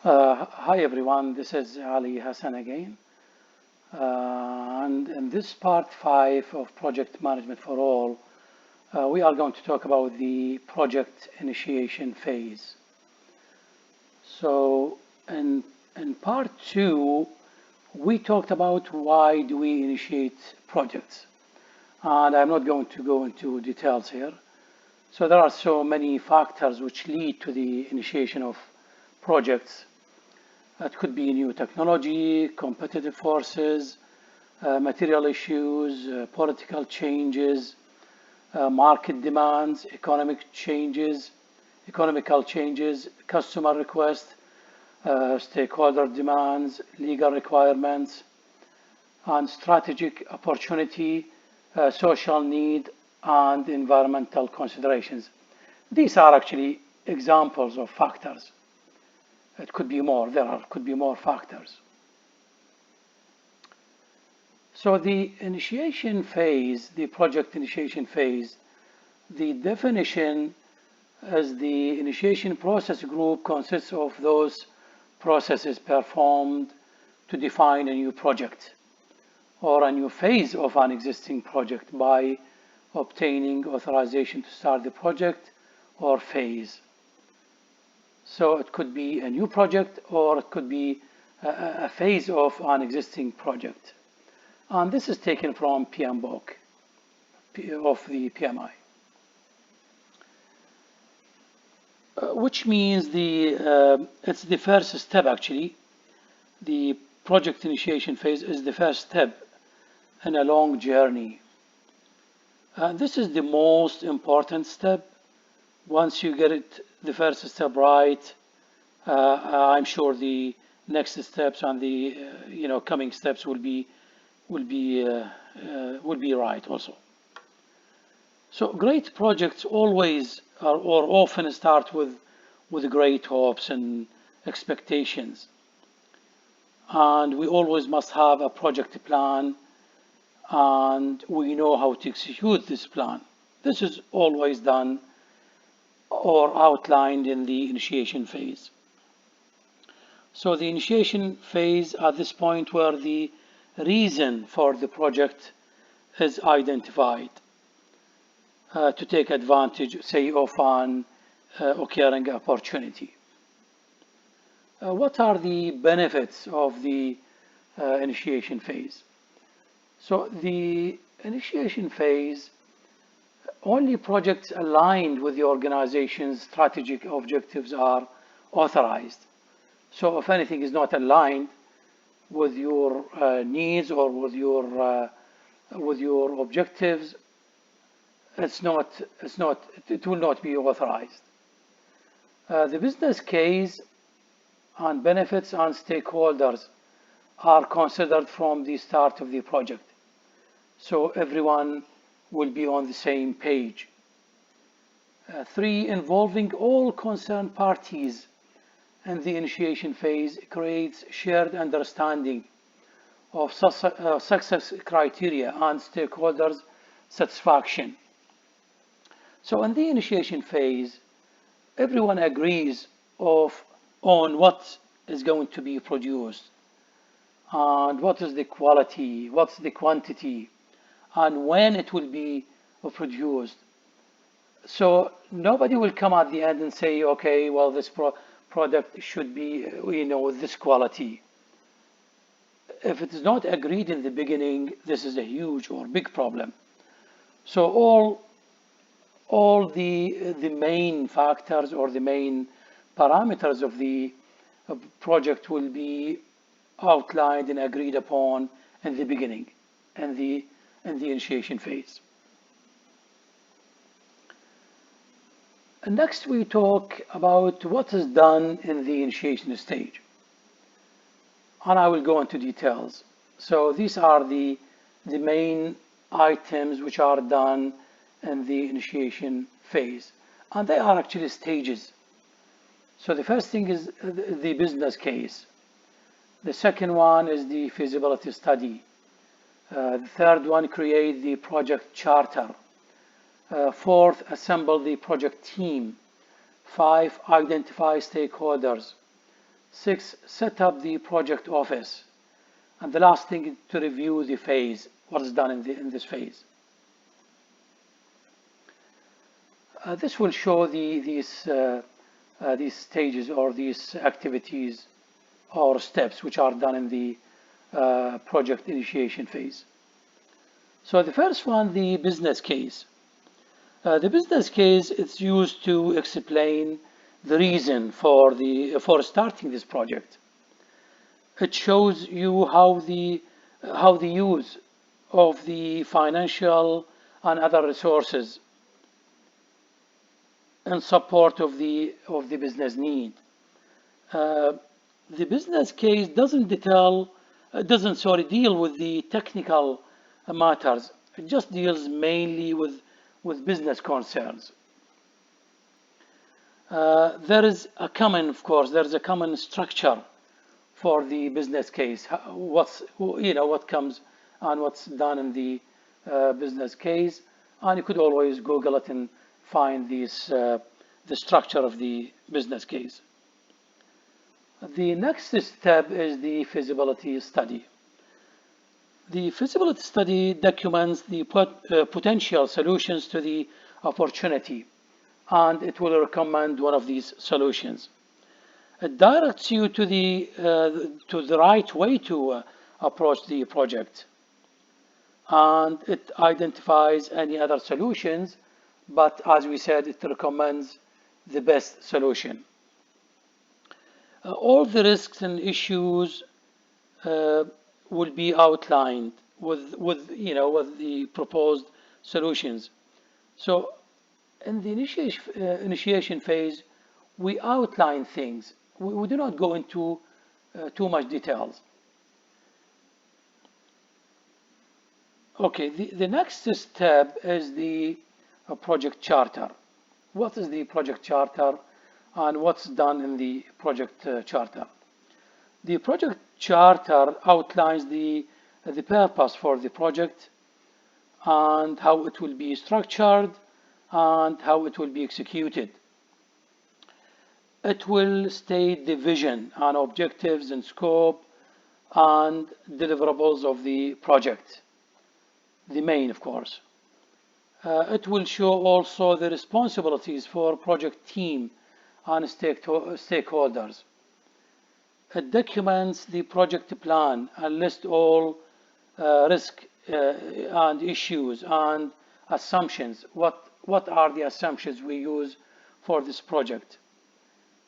Hi everyone, this is Ali Hassan again. And in this part 5 of Project Management for All, we are going to talk about the project initiation phase. So in part 2, we talked about why do we initiate projects. And I'm not going to go into details here. So there are so many factors which lead to the initiation of projects. It could be new technology, competitive forces, material issues, political changes, market demands, economical changes, customer requests, stakeholder demands, legal requirements, and strategic opportunity, social need, and environmental considerations. These are actually examples of factors. It could be more, could be more factors. So the initiation phase, the project initiation phase, the definition as the initiation process group consists of those processes performed to define a new project or a new phase of an existing project by obtaining authorization to start the project or phase. So it could be a new project or it could be a phase of an existing project. And this is taken from PMBOK of the PMI. Which means it's the first step actually. The project initiation phase is the first step in a long journey. This is the most important step. Once you get it, the first step right, I'm sure the next steps and the coming steps will be right also. So great projects always or often start with great hopes and expectations, and we always must have a project plan, and we know how to execute this plan. This is always done or outlined in the initiation phase. So the initiation phase at this point where the reason for the project is identified to take advantage, say, of an occurring opportunity. What are the benefits of the initiation phase? So the initiation phase, only projects aligned with the organization's strategic objectives are authorized. So if anything is not aligned with your needs or with your objectives, it will not be authorized. The business case and benefits and stakeholders are considered from the start of the project. So everyone will be on the same page. 3, involving all concerned parties in the initiation phase creates shared understanding of success criteria and stakeholders' satisfaction. So in the initiation phase, everyone agrees on what is going to be produced and what is the quality, what's the quantity, and when it will be produced. So nobody will come at the end and say, okay, well, this product should be, this quality. If it is not agreed in the beginning, this is a huge or big problem. So all the main factors or the main parameters of the project will be outlined and agreed upon in the beginning and the initiation phase. And next we talk about what is done in the initiation stage. And I will go into details. So these are the main items which are done in the initiation phase. And they are actually stages. So the first thing is the business case. The second one is the feasibility study. The third one, create the project charter. 4th, assemble the project team. 5, identify stakeholders. 6, set up the project office. And the last thing is to review the phase, what is done in this phase. This will show these stages or these activities or steps which are done in the project initiation phase. So the first one, the business case. The business case is used to explain the reason for starting this project. It shows you how the use of the financial and other resources in support of the business need. The business case doesn't deal with the technical matters. It just deals mainly with business concerns. There is a common structure for the business case. What comes and what's done in the business case, and you could always Google it and find the structure of the business case. The next step is the feasibility study. The feasibility study documents the potential solutions to the opportunity, and it will recommend one of these solutions. It directs you to the right way to approach the project, and it identifies any other solutions, but as we said, it recommends the best solution. All the risks and issues will be outlined with the proposed solutions. So in the initiation phase, we outline things. We do not go into too much details. Okay, the next step is the project charter. What is the project charter and what's done in the project charter? The project charter outlines the purpose for the project and how it will be structured and how it will be executed. It will state the vision and objectives and scope and deliverables of the project, the main, of course. It will show also the responsibilities for project team and stakeholders. It documents the project plan and lists all risk and issues and assumptions. What are the assumptions we use for this project?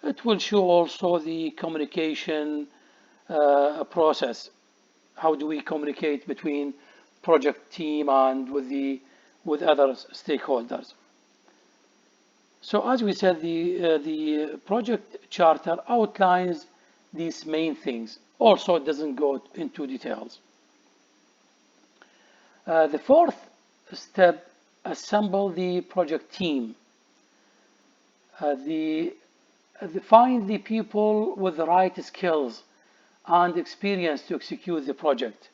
It will show also the communication process. How do we communicate between project team and with other stakeholders? So as we said, the project charter outlines these main things. Also, it doesn't go into details. The fourth step, assemble the project team. Find the people with the right skills and experience to execute the project.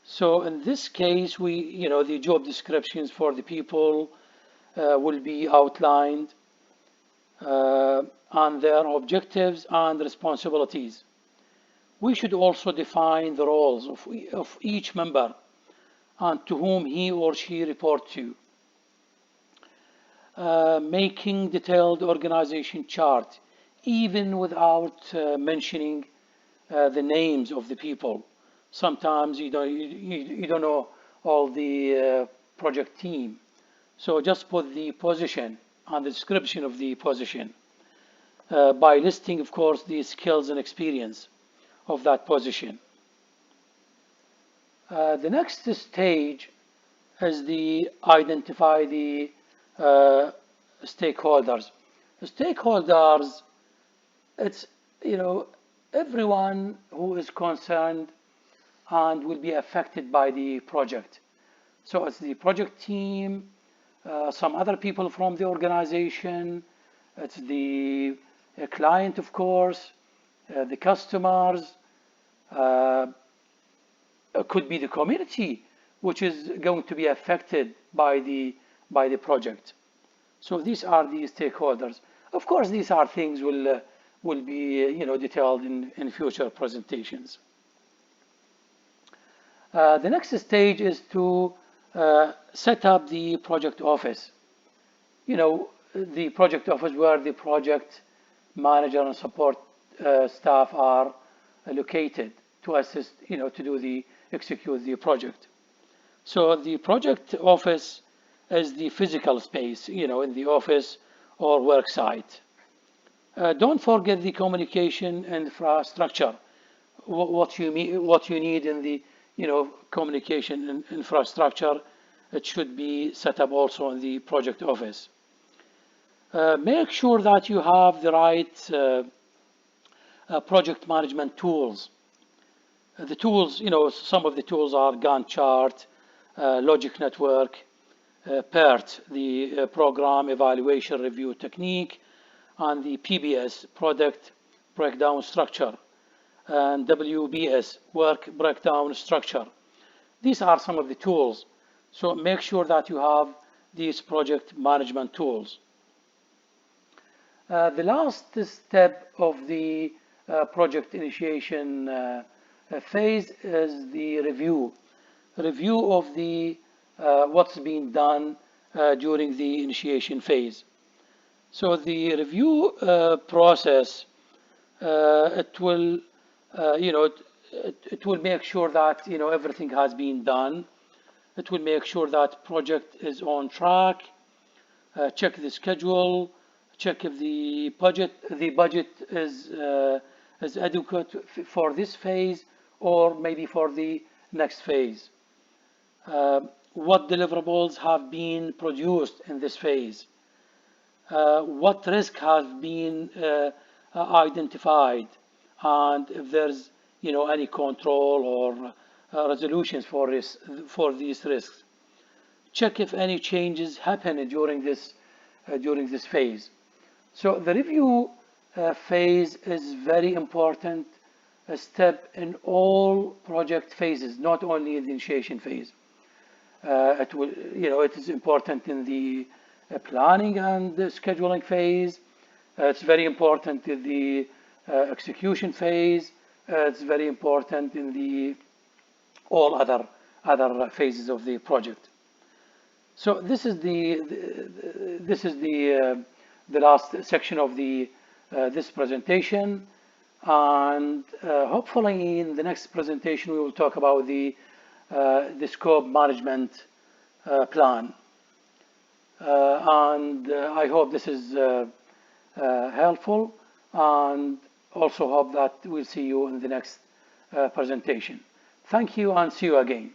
So in this case, the job descriptions for the people will be outlined and their objectives and responsibilities. We should also define the roles of each member and to whom he or she reports to. Making detailed organization chart, even without mentioning the names of the people. Sometimes you don't know all the project team. So just put the position and the description of the position by listing, of course, the skills and experience of that position. The next stage is the identify the stakeholders. The stakeholders, it's everyone who is concerned and will be affected by the project. So it's the project team, some other people from the organization, it's the client, of course, the customers, it could be the community which is going to be affected by the project. So these are the stakeholders. Of course, these are things will be detailed in future presentations. The next stage is to set up the project office. The project office where the project manager and support staff are located to assist, to execute the project. So the project office is the physical space, in the office or work site. Don't forget the communication infrastructure. What you need in the communication infrastructure, it should be set up also in the project office. Make sure that you have the right project management tools. The tools, some of the tools are Gantt chart, Logic Network, PERT, the Program Evaluation Review Technique, and the PBS, Product Breakdown Structure, and WBS, Work Breakdown Structure. These are some of the tools. So make sure that you have these project management tools. The last step of the project initiation phase is the review of the what's been done during the initiation phase. So the review process, it will it will make sure that everything has been done. It will make sure that project is on track. Check the schedule. Check if the budget is adequate for this phase or maybe for the next phase. What deliverables have been produced in this phase? What risk has been identified, and if there's any control or resolutions for these risks. Check if any changes happen during this phase. So the review phase is very important step in all project phases, not only in the initiation phase. It is important in the planning and the scheduling phase. It's very important in the execution phase. It's very important in the all other phases of the project. So this is the last section of this presentation, and hopefully in the next presentation we will talk about the scope management plan. And I hope this is helpful, and also hope that we'll see you in the next presentation. Thank you, and see you again.